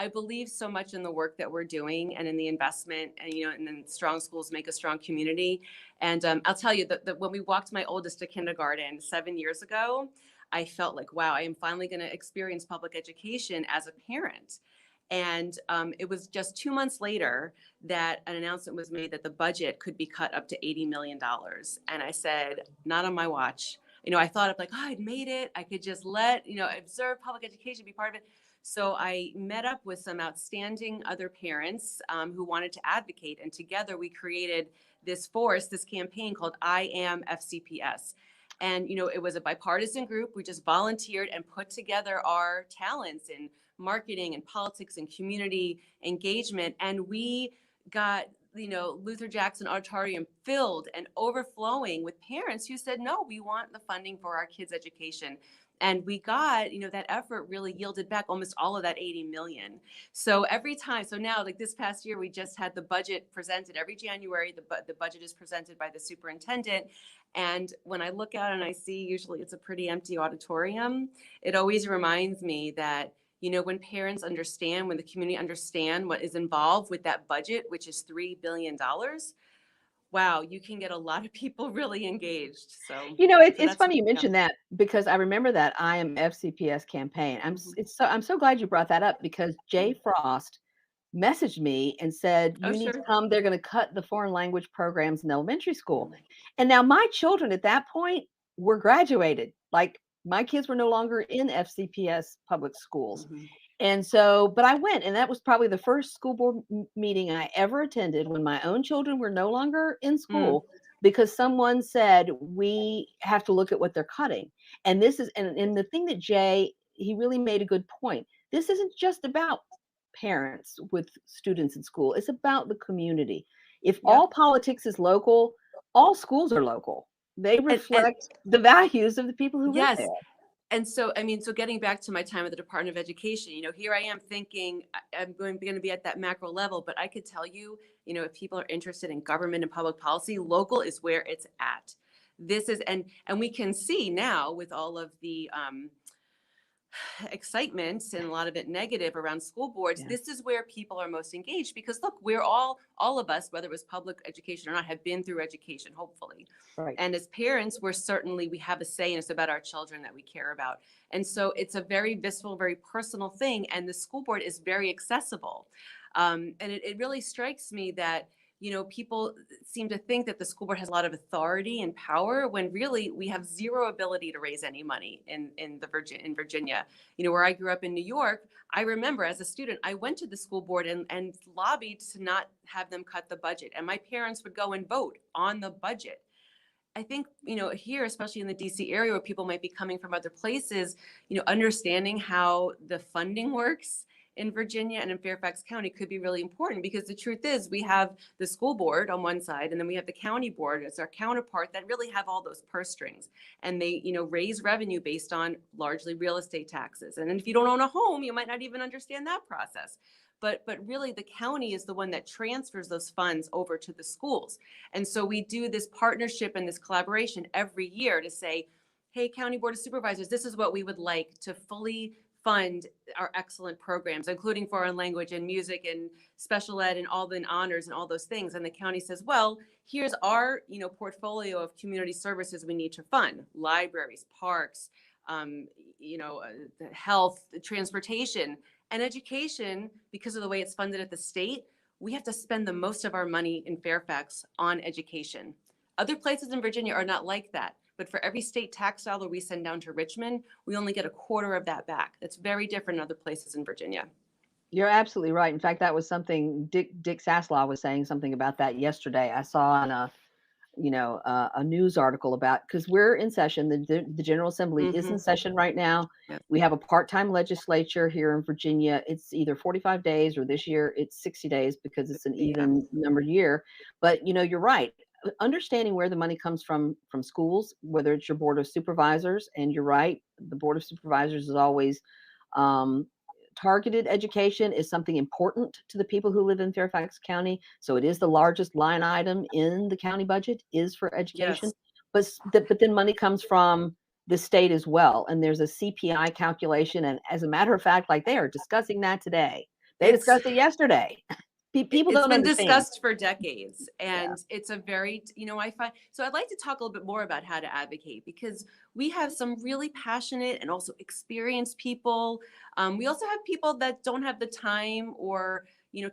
I believe so much in the work that we're doing and in the investment, and, and then strong schools make a strong community. And I'll tell you that when we walked my oldest to kindergarten 7 years ago, I felt like, wow, I am finally going to experience public education as a parent. And it was just 2 months later that an announcement was made that the budget could be cut up to $80 million. And I said, not on my watch. I thought of like, oh, I'd made it. I could just observe public education, be part of it. So I met up with some outstanding other parents who wanted to advocate. And together we created this campaign called I Am FCPS. And, it was a bipartisan group. We just volunteered and put together our talents in marketing and politics and community engagement. And we got, Luther Jackson Auditorium filled and overflowing with parents who said, no, we want the funding for our kids' education. And we got, that effort really yielded back almost all of that 80 million. So every time, so now like this past year, we just had the budget presented every January. The budget is presented by the superintendent. And when I look out and I see, usually it's a pretty empty auditorium, it always reminds me that, when parents understand, when the community understand what is involved with that budget, which is $3 billion, wow, you can get a lot of people really engaged. So, it's funny you mentioned that, because I remember that I Am FCPS campaign. I'm so glad you brought that up, because Jay Frost messaged me and said, you need to come. They're going to cut the foreign language programs in elementary school. And now my children at that point were graduated. Like, my kids were no longer in FCPS public schools. And so, but I went, and that was probably the first school board meeting I ever attended when my own children were no longer in school, because someone said, we have to look at what they're cutting. And this is, and the thing that Jay, he really made a good point. This isn't just about parents with students in school. It's about the community. If all politics is local, all schools are local. They reflect the values of the people who live there. And so, so getting back to my time at the Department of Education, here I am thinking I'm going to be at that macro level, but I could tell you, if people are interested in government and public policy, local is where it's at. This is, and we can see now with all of the excitement, and a lot of it negative around school boards, this is where people are most engaged, because look, we're all of us, whether it was public education or not, have been through education, hopefully. Right. And as parents, we have a say, and it's about our children that we care about. And so it's a very visceral, very personal thing. And the school board is very accessible. And it really strikes me that, people seem to think that the school board has a lot of authority and power, when really we have zero ability to raise any money in Virginia. Where I grew up in New York, I remember as a student, I went to the school board and lobbied to not have them cut the budget. And my parents would go and vote on the budget. I think, here, especially in the DC area, where people might be coming from other places, understanding how the funding works in Virginia and in Fairfax County could be really important, because the truth is we have the school board on one side, and then we have the county board as our counterpart that really have all those purse strings, and they, raise revenue based on largely real estate taxes. And then if you don't own a home, you might not even understand that process. But really the county is the one that transfers those funds over to the schools. And so we do this partnership and this collaboration every year to say, hey, County Board of Supervisors, this is what we would like to fully fund our excellent programs, including foreign language and music and special ed and all the honors and all those things. And the county says, well, here's our, portfolio of community services we need to fund: libraries, parks, health, transportation, and education. Because of the way it's funded at the state, we have to spend the most of our money in Fairfax on education. Other places in Virginia are not like that. But for every state tax dollar we send down to Richmond, we only get a quarter of that back. That's very different in other places in Virginia. You're absolutely right. In fact, that was something Dick Saslaw was saying something about that yesterday. I saw in a news article about, because we're in session. The General Assembly is in session right now. Yep. We have a part-time legislature here in Virginia. It's either 45 days or this year it's 60 days, because it's an even numbered year. But you're right. Understanding where the money comes from schools, whether it's your Board of Supervisors, and you're right, the Board of Supervisors is always targeted education is something important to the people who live in Fairfax County. So it is the largest line item in the county budget is for education. Yes. But then money comes from the state as well. And there's a CPI calculation. And as a matter of fact, like, they are discussing that today. They discussed it yesterday. People don't understand. It's been discussed for decades, and it's a very, I find, so I'd like to talk a little bit more about how to advocate, because we have some really passionate and also experienced people. We also have people that don't have the time or,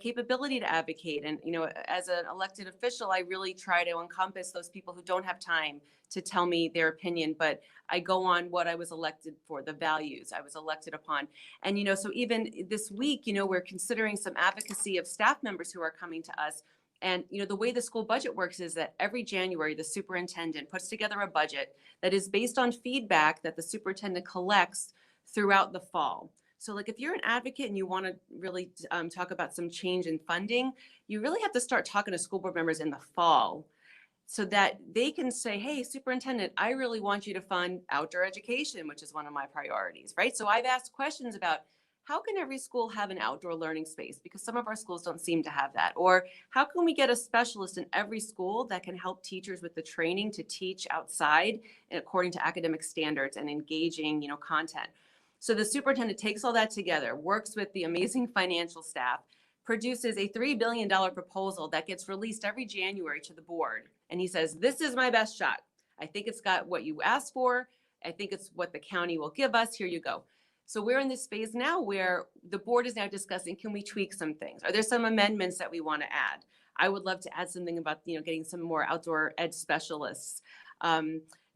capability to advocate. And, as an elected official, I really try to encompass those people who don't have time to tell me their opinion, but I go on what I was elected for, the values I was elected upon. And, so even this week, we're considering some advocacy of staff members who are coming to us. And, the way the school budget works is that every January, the superintendent puts together a budget that is based on feedback that the superintendent collects throughout the fall. So like if you're an advocate and you want to really talk about some change in funding, you really have to start talking to school board members in the fall, so that they can say, hey, superintendent, I really want you to fund outdoor education, which is one of my priorities, right? So I've asked questions about how can every school have an outdoor learning space? Because some of our schools don't seem to have that. Or how can we get a specialist in every school that can help teachers with the training to teach outside and according to academic standards and engaging, content? So the superintendent takes all that together, works with the amazing financial staff, produces a $3 billion proposal that gets released every January to the board. And he says, this is my best shot. I think it's got what you asked for. I think it's what the county will give us. Here you go. So we're in this phase now where the board is now discussing, can we tweak some things? Are there some amendments that we want to add? I would love to add something about, getting some more outdoor ed specialists.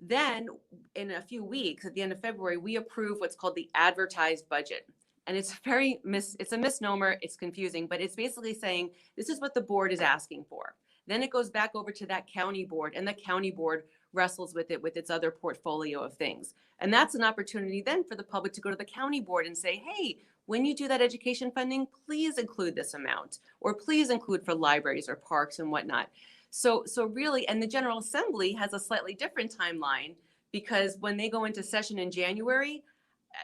Then in a few weeks, at the end of February, we approve what's called the advertised budget. And it's it's a misnomer, it's confusing, but it's basically saying, this is what the board is asking for. Then it goes back over to that county board, and the county board wrestles with it with its other portfolio of things. And that's an opportunity then for the public to go to the county board and say, hey, when you do that education funding, please include this amount, or please include for libraries or parks and whatnot. So really, and the General Assembly has a slightly different timeline, because when they go into session in January,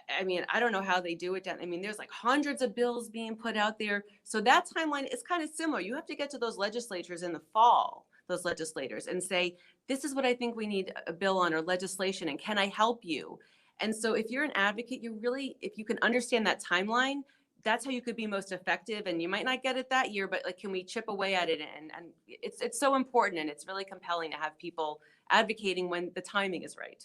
I don't know how they do it. There's like hundreds of bills being put out there. So that timeline is kind of similar. You have to get to those legislators in the fall, those legislators, and say, this is what I think we need a bill on, or legislation, and can I help you? And so if you're an advocate, if you can understand that timeline, that's how you could be most effective. And you might not get it that year, but like, can we chip away at it? And it's so important, and it's really compelling to have people advocating when the timing is right.